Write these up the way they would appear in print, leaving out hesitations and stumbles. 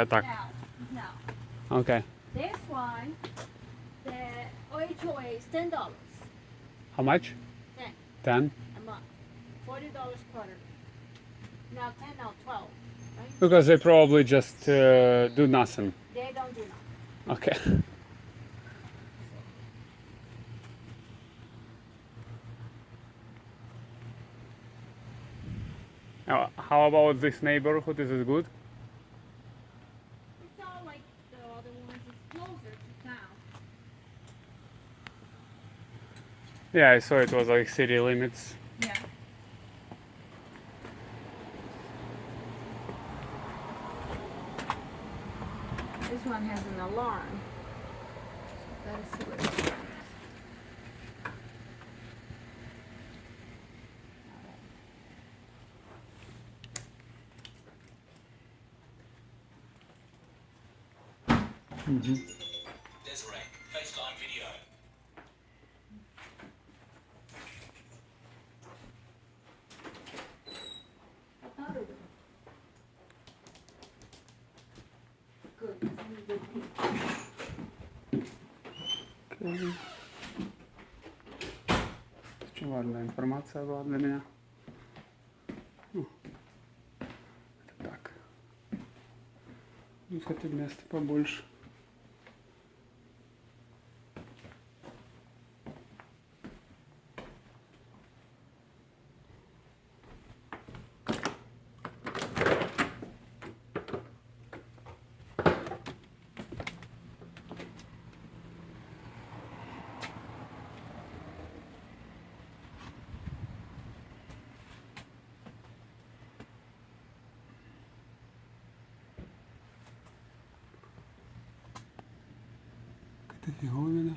Так. No. Okay. This one, the HOA is $10. How much? 10 10? a month. $40 quarter. Now 10, now 12. Right? Because they probably just do nothing. They don't do nothing. Okay. How about this neighborhood? Is it good? It's not like the other ones. It's closer to town. Yeah, I saw it was like city limits. Yeah. This one has an alarm. Let's see what it is. Desiree, FaceTime video. Good. This is good people. Okay. Очень важная информация была для меня. Это так. Ну, хотя места побольше. Какая-то фиговина.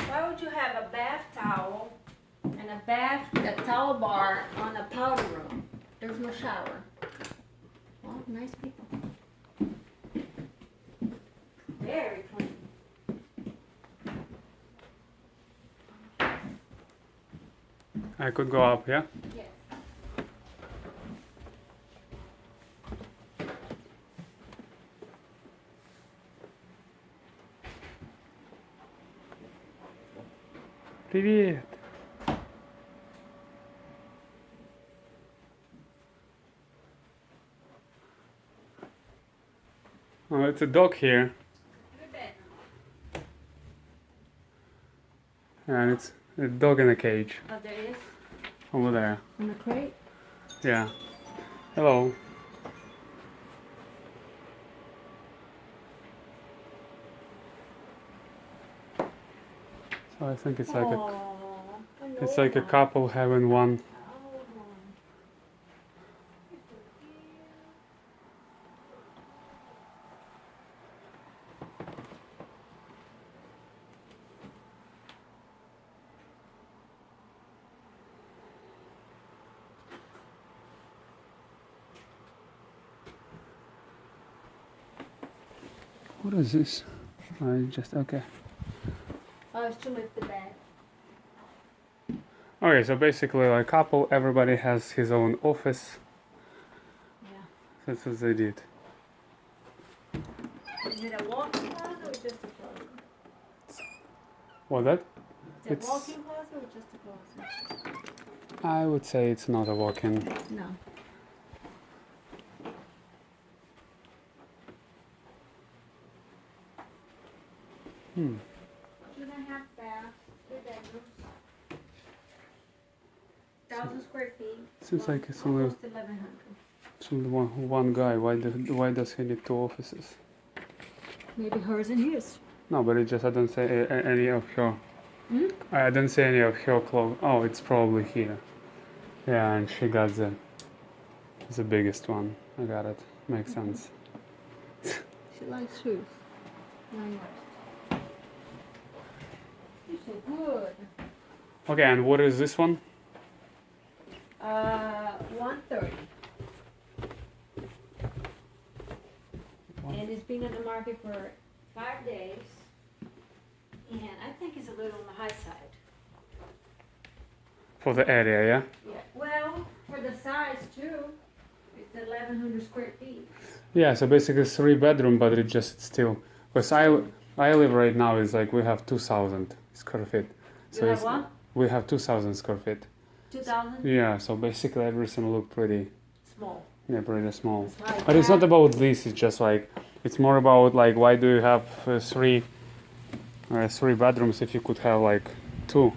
Why would you have a bath towel and a towel bar on a powder room? There's no shower. Well, nice people. Very clean. I could go up, yeah? Yes. Привет! Oh, it's a dog here. Have a bed. And it's a dog in a cage Oh, there is. over there. In the crate? Yeah. Hello. So I think it's like a couple having one. What is this? Okay. Oh, it's to lift the bed. Okay, so basically like couple, everybody has his own office. Yeah. That's what they did. Is it a walk-in closet or just a closet? What that? Is it It's- a walk-in closet or just a closet? I would say it's not a walk-in. No. Hmm. 2.5 baths, 3 bedrooms, 1,000 square feet. Seems like it's only Almost 1,100. one guy. Why does he need two offices? Maybe hers and his. No, but I don't say any of her. Hmm? I don't see any of her clothes. Oh, it's probably here. Yeah, and she got the biggest one. I got it. Makes sense. She likes shoes. Mine works. You're so good. Okay, and what is this one? 130. And it's been on the market for 5 days, and I think it's a little on the high side. For the area, yeah? Yeah, well, for the size too, it's 1,100 square feet. Yeah, so basically 3 bedroom, but it just still. Because I live right now is like we have 2,000 square feet. You have what? We have 2,000 square feet. 2,000? Yeah, so basically everything look pretty, Small. yeah, pretty small. It's like But it's not that. about this. It's just like it's more about like why do you have three bedrooms if you could have like 2?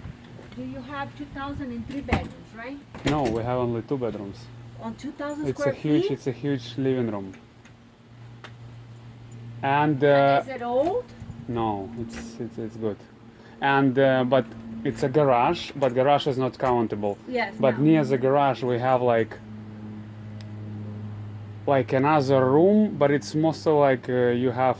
Do you have 2,000 and 3 bedrooms, right? No, we have only 2 bedrooms. On 2,000 It's a square huge, feet? it's a huge living room. And And is it old? no, it's good. And but it's a garage, but garage is not countable. Yes. But no. near the garage we have like another room, but it's mostly like you have